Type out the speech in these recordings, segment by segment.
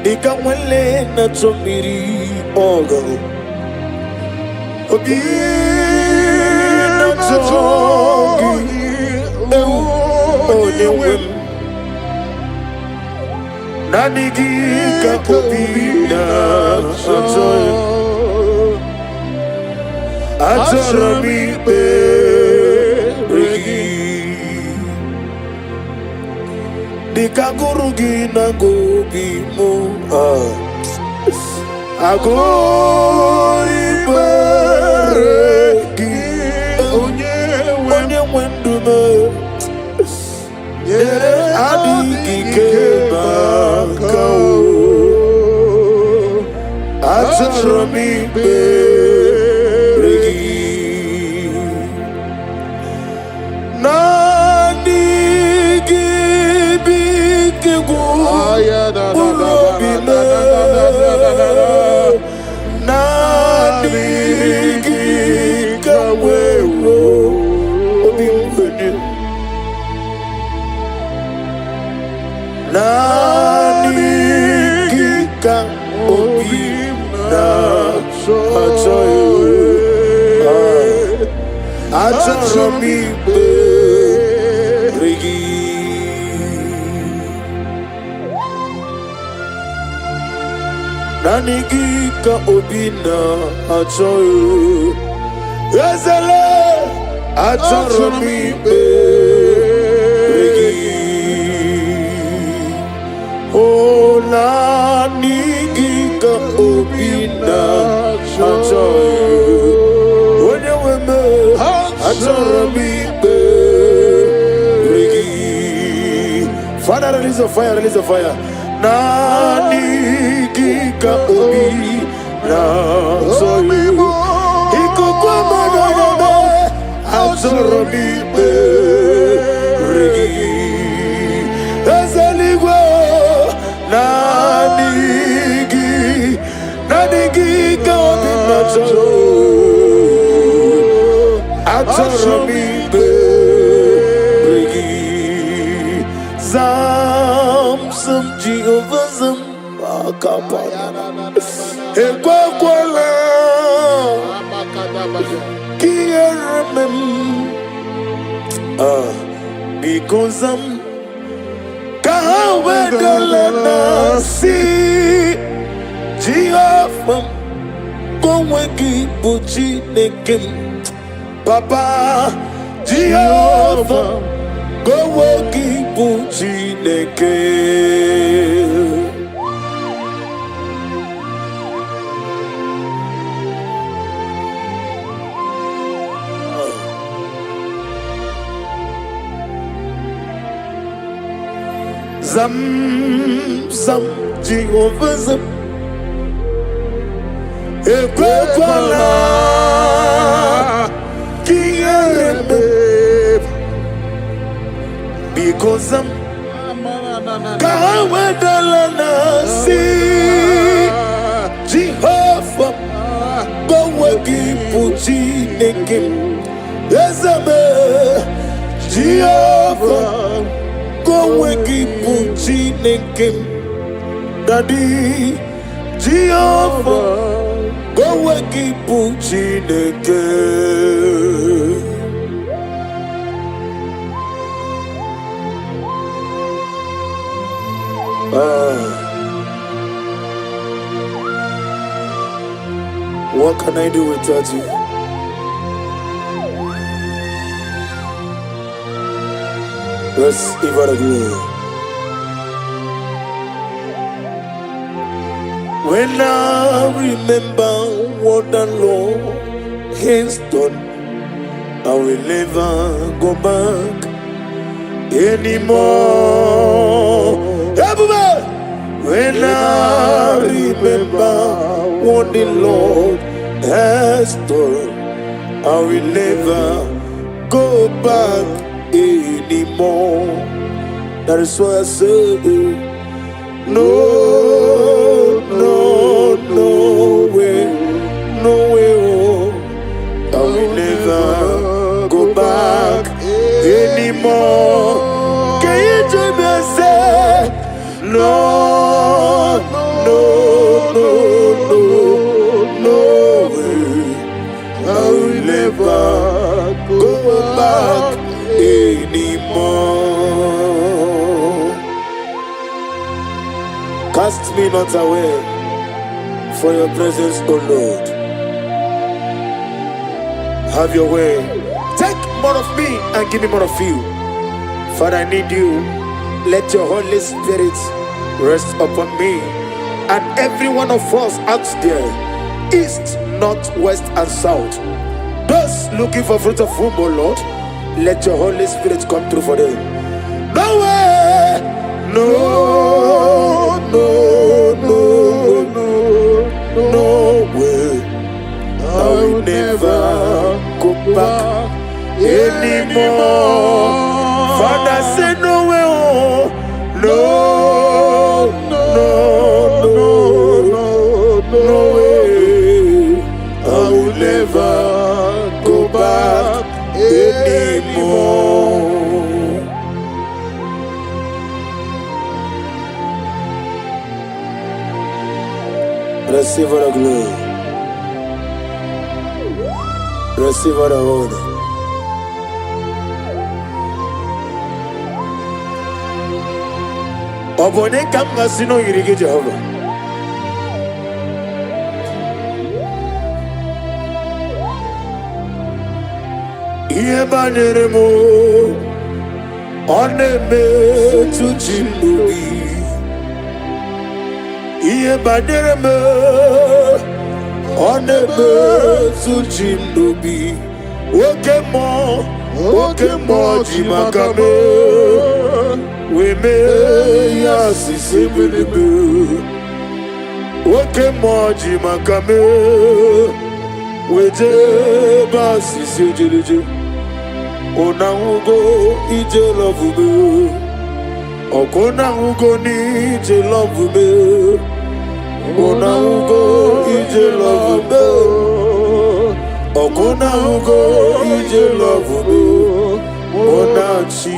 Nikamwele na chomiri ogo Obi na chongi Oniwem Nanigika obi na chongi Ajarami beregi Dikagurugi na gobi mo Agori beregi Onye wendume Yere adigi kebakao Ajarami beregi Nani gibi kegu urobine Nani gikawewo obimfeni Nani gika obimna Ajarami beregi Nanigika obina ajoyo Ezele Ajarami beregi Oh nanigika obina ajoyo Onye weme Ajarami beregi Father, release a fire, release a fire. Nanigika obi na soyu. Ikukwama na yame Ajarami beregi. Ezeligwe Nanigika obi na soyu. Ajarami beregi Zam Jehovah Zam Akapana Ekwakwala Kieremem Because Kahawedalana Si Jehovah Koweki Buchi Nekim Papa Jehovah go woki buchi neke Zam Zam Jehovah Zam Ekwekwala Kierembe Because Kahawedalana Si Jehovah go wegi puchi nekim Ezabe Jehovah go wegi puchi nekim Daddy Jehovah go wegi puchi nekim What can I do without you? Let's give it a glory. When I remember what the Lord has done, I will never go back anymore. Everybody! When I remember what the Lord has done, I will never go back anymore. That is why I say, no, no, no way, no way, oh, I will never go back anymore. Can you join me and say, no, Cast me not away for your presence, O Lord. Have your way. Take more of me and give me more of you. Father, I need you. Let your Holy Spirit rest upon me and every one of us out there, east, north, west, and south. Those looking for fruit of womb, O Lord, let your Holy Spirit come through for them. No way, no, no, no, no, no way. I will never go back anymore. Father, say no way, oh, no, no, no, no, no way. I will never go back anymore. Receive the glory. Receive the honor. Obone kam ngasino yirige Jehovah. Iye baneremo oneme tuchimubi. Iye baneremo oneme tuchimubi. Oke mo jimakame. We may yasi sebelebe. Oke moji makame. We je basi sejeje. Ona ugo ije love me. Okona ugo ni ije love me. Ona ugo ije love me. Okona ugo ije love me. Ona chi.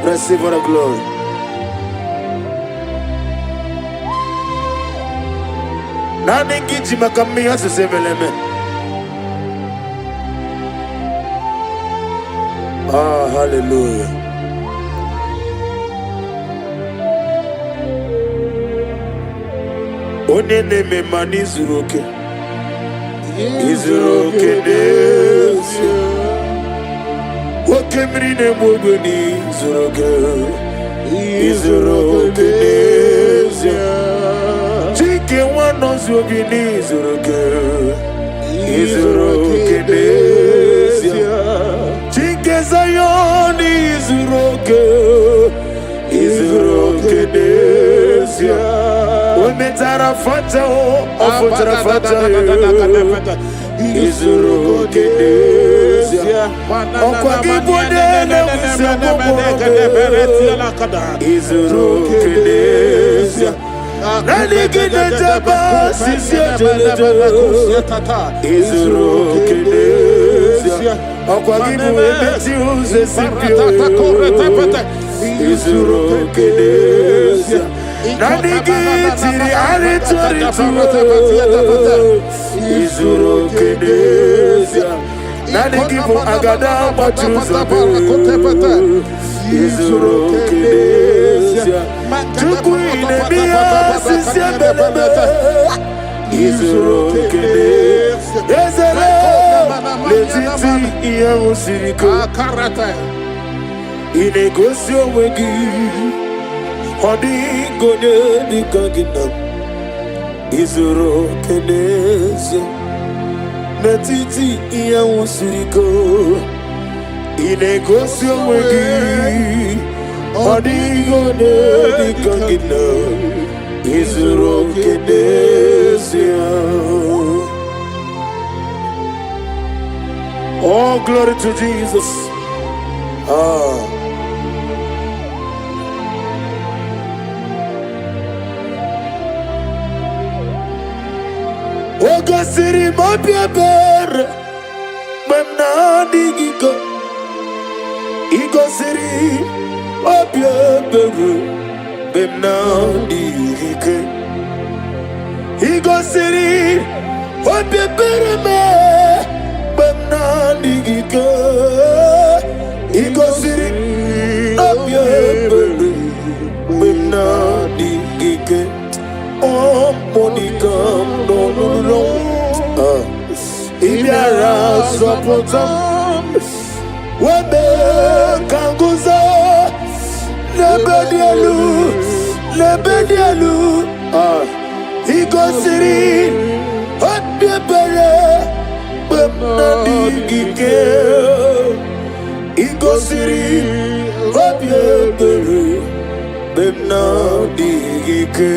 Receive the glory. Nani kiji makamia sesemeleme. Hallelujah. Onene me mani zuroke. Izuroke desia. Okemrine mogoni zuroke. Izuroke desia. Chike wano zubini zuroke. Izuroke desia. Chike zayoni zuroke. Izuroke desia. Ometara fata o ofotara fata Izuroke desia. Okwa gibode na Izuroke desia. Nani gine jaba sisi jeleje. Izuroke desia. Okwa gibu emeti uze sipio. Izuroke desia. Nani gitiri aritori tu. Izuroke desia. Nani gibu agada matuza be. Izuroke desia. Chukwine miya sisi belebe. Izuroke desia. Ezele letiti iya usiriko. Inegosio wegi. Hodi gode di kagina. Izuroke desia. Metiti iya usiriko. Inegosio wegi. Hodi gode di kagina. Izuroke desia. Oh, glory to Jesus. Oga siri mapia ber. Memna digiko. Igo siri mapia ber. Memna digike. Igo siri mapia ber me. digike igosiri abịabere mgbe m na-adịgike ọmụnika n'ọnụnụ ịbịara zọpụta m webe ka nguzo n'ebe dị elu igosiri abịabere mgbe m na-adịgike igosiri abịabere mgbe m na-adịgike.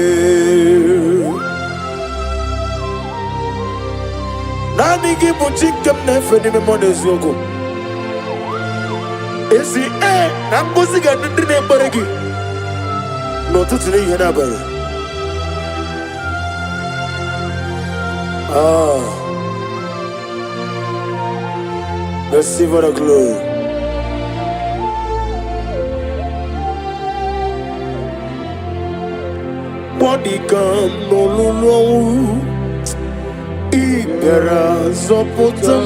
Naanị gị bụ chi nke m na-efe n'ime mmụọ na eziokwu. Ezi na ngọzi ga-adị ndị na-ekpere gị n'ụtụtụ na ihe n'abalị. Receive all the glory. Body come no lulu ibera zopota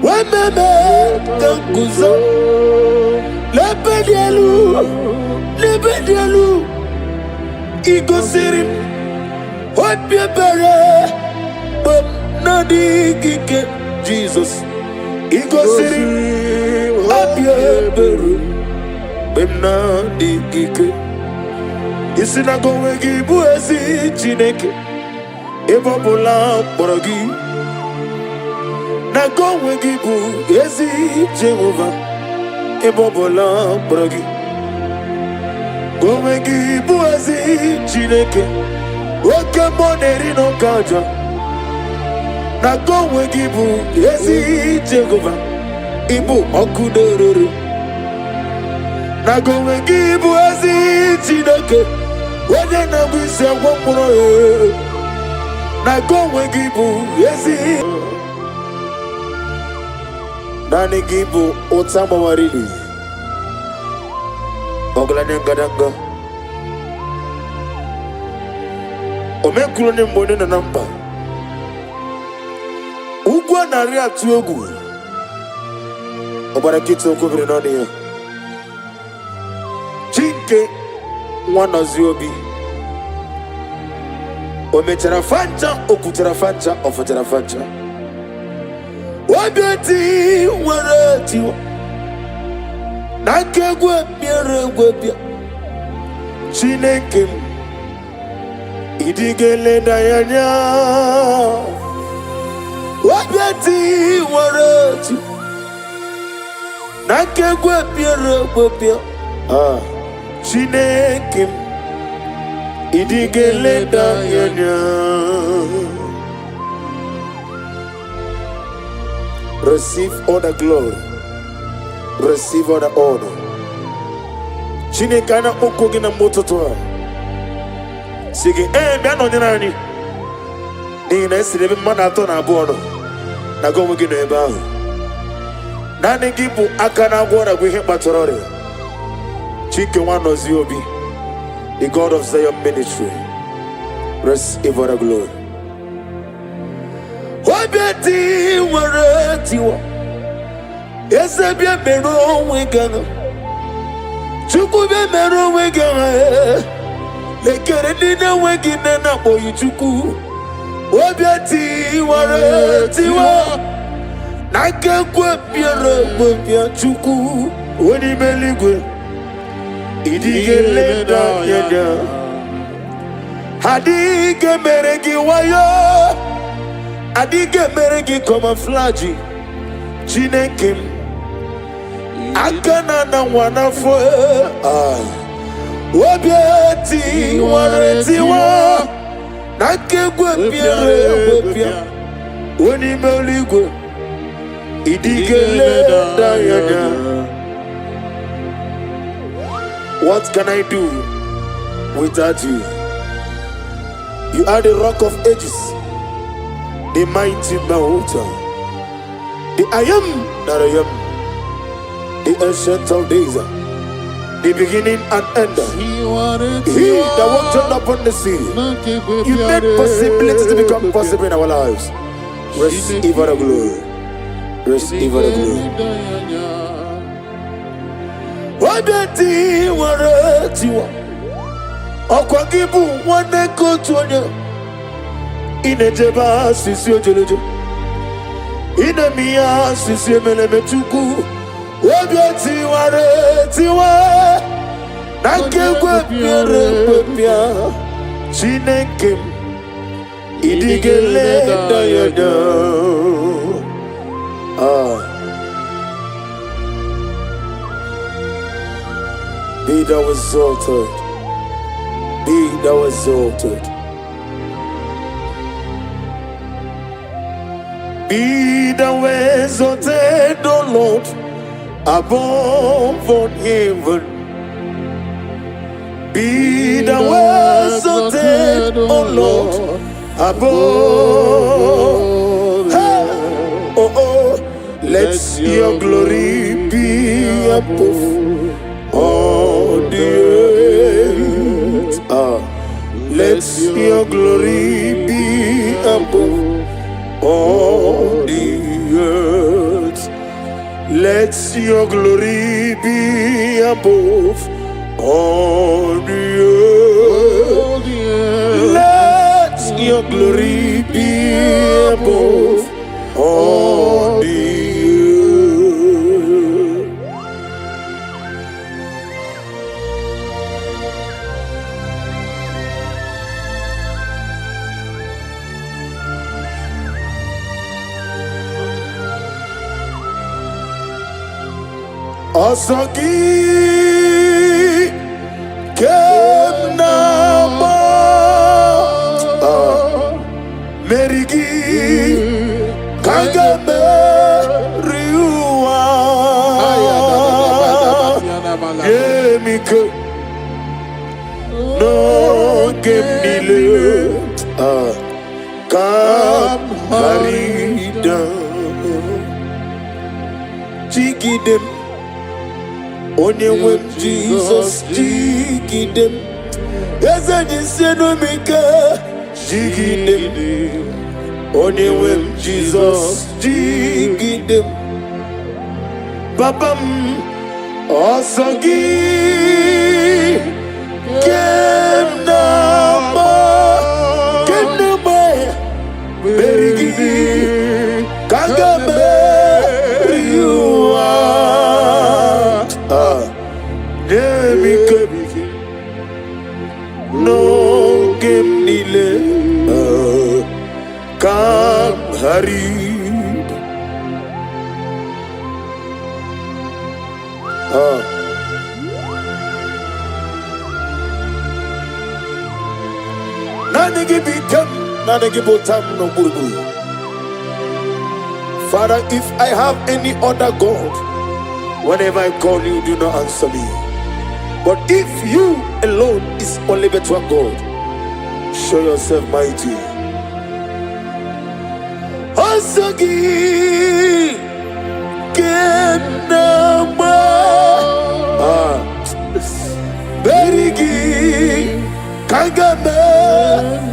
wememe kanguzo lebedielu igosiri obiebere bom nadigike Jesus igosiri obiebere bom nadigike. Isi na gowe gị bụ ezi Chineke ebe ọbụla kpọrọ gị na gowe gị bụ ezi Jehova ebe ọbụla kpọrọ gị gowe gị bụ ezi Chineke oke mmụọ na-eri n'oke aja na gowe gị bụ ezi Jehova ịbụ ọkụ na-erere na gowe gị bụ ezi Chineke onye na-abụ isi agwọ mkpụrụ na onwe gị bụ ezi. Naanị gị bụ ụta gbawariri ọgaranya ngadanga omekwuru onye mgbe onye nọ na mkpa ugwu a narị atụ egwu ọgbara nkịtị okwubiri n'ọnụ ya Chinke nwa nọzi obi o mechara fancha o kwutara fancha o fechara fancha obi eti nwere tiwa na nke egwu bịara egwu bịa Chineke m ịdịga eleda ya anya obi eti nwere tiwa na nke egwu bịara egwu bịa Chineke m ịdịga eleda ya anya. Receive all the glory, receive all the honor. Chineke ana okwu gị na mụtụtụ a sị gị bịa nọnyere anyị n'ihi na esiri ebe mmadụ atọ na abụọ nọ na gị onwe gị nọ ebe ahụ. Naanị gị bụ aka na-agwọ ọrịa bụ ihe kpatara ọrịa. Chineke nwa nọzi obi, the God of Zion ministry, receive all the glory. Obieti nwere tiwa eze bịa mere onwe gị ahụ Chukwu bịa mere onwe gị ahụ lekere ndị na-enwe gị nne na-akpọghị Chukwu. Obieti nwere tiwa na nke ekwe bịara egbe bịa Chukwu onye ime eluigwe ịdịga eleda ya anya. Adịghị mere gị wayo, adịghị mere gị camouflage. Chineke m aka na nwa n'afọ Obieti nwere tiwa na nke egwe bịara egbe bịa onye ime eluigwe ịdịga eleda ya anya. What can I do without you? You are the rock of ages, the mighty mountain, the I am that I am, the ancient of days, the beginning and end. He that walked upon the sea. You made possibilities to become possible in our lives. Receive all the glory. Receive the glory. What the what you Okwagibu one go to in a jeba sisio jolojo. In a mia sisio melemetuku. What tiwa Nanke kwepia Chinekem Idigele dayada. Be thou exalted. Be thou exalted. Be thou exalted, O Lord, above all heaven. Be thou exalted, O Lord, above. Oh, oh, let your glory be above all the earth. Let your glory be above all the earth. Let your glory be above all the earth. Let your glory be above all the earth. Asagi Kemnama Merigi Kagame Riua Yemike No Gemile Kam Harida Chigidem Onye wem Jesus jigidem. Eze jiseno mika jigidem. Onye wem Jesus jigidem. Babam osagi kenama berigi kagame riua. No game nile kam harid. Nanigi bitam, nanigi botam no buru. Father, if I have any other God, whenever I call you, do not answer me. But if you alone is only better God, show yourself mighty. Asagi Kenama Berigi Kagame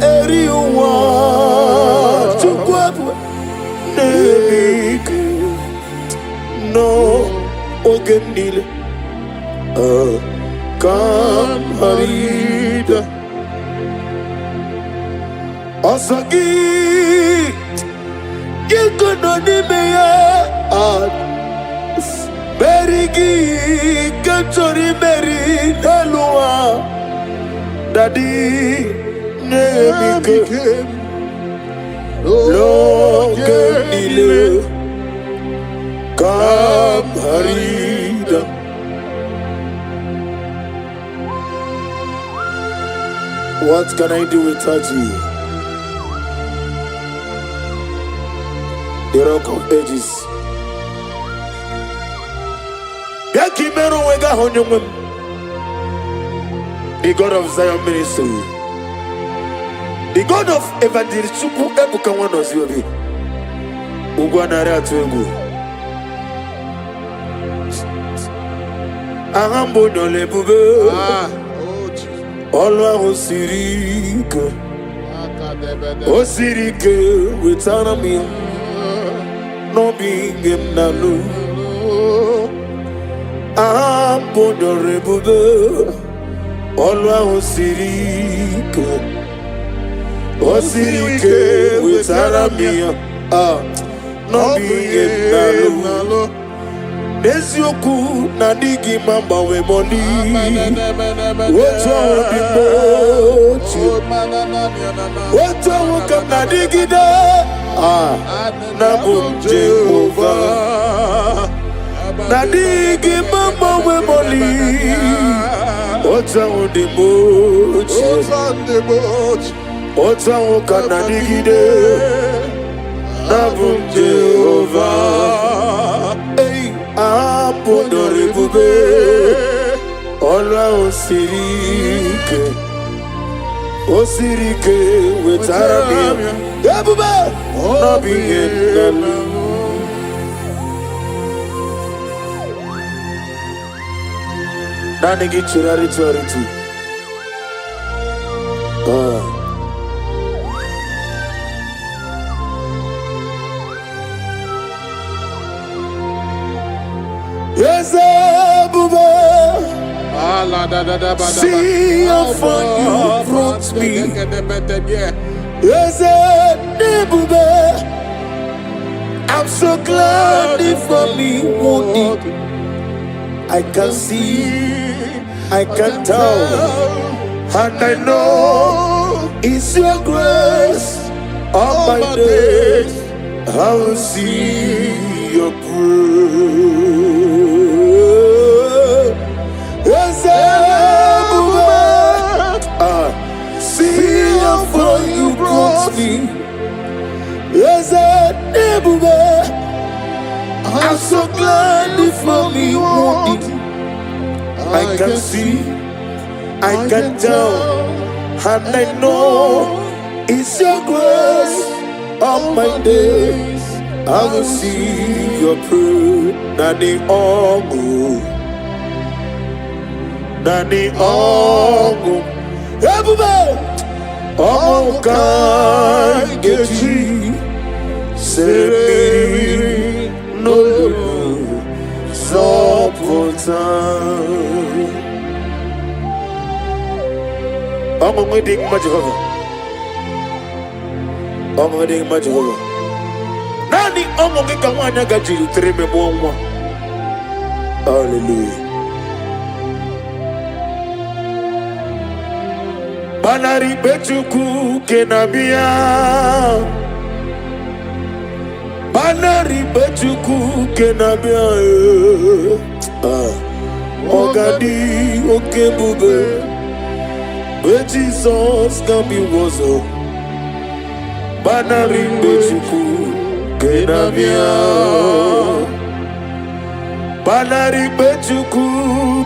Eriwa Chukwabu Nemik No Ogenile Kam harida Asagi Yekononimeya Berigi Kanchori Meri Nelua Daddy Nemike Logenile Kam harida. What can I do without you? The Rock of Ages. The God of Zion Ministry. The God of Evangelist Chukwu Ebuka Wanosiobi. Ugwanare Atuegu. Ahambo Nole Bube. Olwa Osirike Witanami no being him nalu. Abodorable, always sirike, osirike with Aramia. No being him nalu. Nesioku nadigi mamba we moni. What's wrong with the what's wrong with the nadigi da? Nabum Jehovah. Nadigi mamba we moni. What's wrong with the boat? What's wrong with the nadigi da? Nabum Jehovah. Abodorable, always sirike, osirike with Aramia. Yabuba, no being nalu. Nani gichurari choriti. Yes, Abuba. See how far you brought me. Yes, Abuba. I'm so glad for me. I can see, I can tell, and I know it's your grace. All my days, I will see your praise. See how far you brought me. Yes, I'm so glad for me. I can see, I can tell, and I know it's your grace. All my days, I will see your praise. Nani ongu, Nani ongu. Everybody, oh, God, get you. Say, no, so put on. I'm going to dig my Jehovah. I'm going to dig my Jehovah. Nani, I'm going to get one. I got you 3 more. Hallelujah. Banari betuku kenabia, banari betuku kenabia. Ogadi okebube, but Jesus can be wozo. Banari betuku kenabia, banari betuku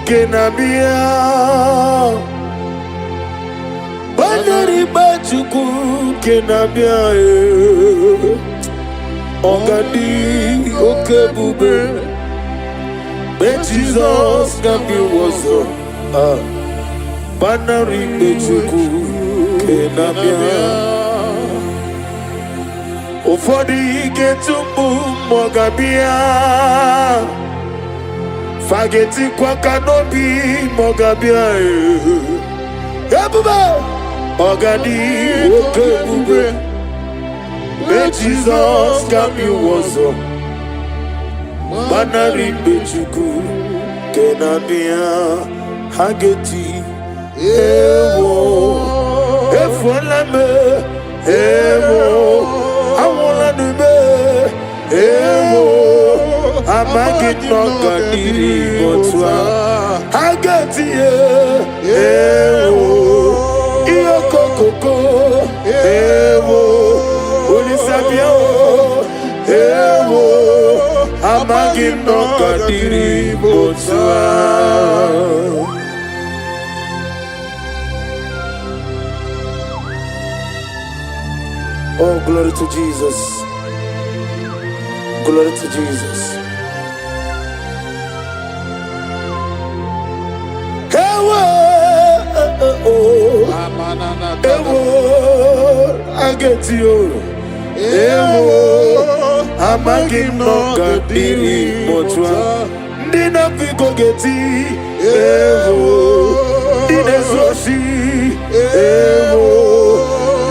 kenabia. Banari bachuku kenabia Ogadi okebube But Jesus can be wozo Banari bachuku kenabia Ufodi getumbu mogabia Fageti kwa kanobi mogabia Ebube Ogadi okebube But Jesus can be wozo Banari bechuku kenabia Hageti ewo Efolame ewo Awolanime ewo Amagit nogadiri botwa Hageti ewo Koko, ewo, ulisabia ewo, amagi nokadiri botwa. Oh, glory to Jesus. Glory to Jesus. Ewo, I get you. Ewo, amaghị m na ọ ga-adịrị m otu a. Ndị na-apịgo geti ewo, ndị na-ezu oshi ewo,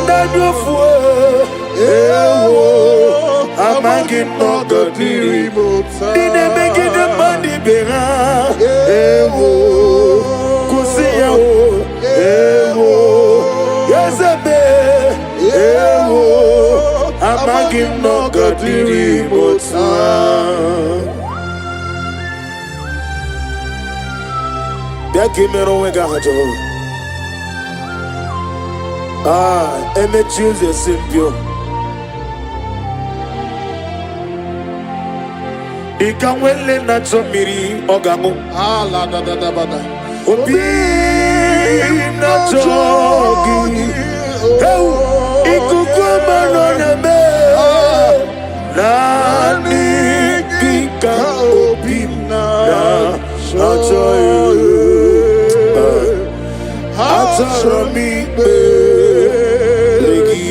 ndị anyụfu ewo, amaghị m na ọ ga-adịrị m otu a. Ndị na-emegide mmadụ ibe ha ewo, kwụsị ya o ewo, ezebe ewo, amaghị m na ọ ga-adịrị m otu a. Bịa ka imere onwe gị aha Jehova. Emechi ụzọ esi mpio. Dịka nwele na-achọ mmiri ọ ga-aṅụ. Obi na-achọ gị. Ikuku ọma nọ na-eme. Naanị gị ka obi m na-achọ ya. Achọrọ m ikpere gị.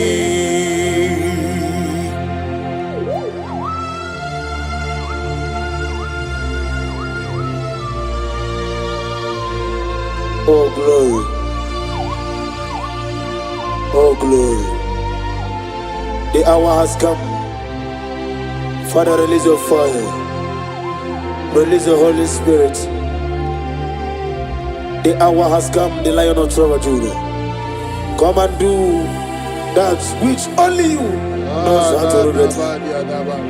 Oh glory, oh glory. The hour has come. Father, release your fire, release the Holy Spirit. The hour has come, the Lion of Tribe of Judah. Come and do that which only you knows how to do.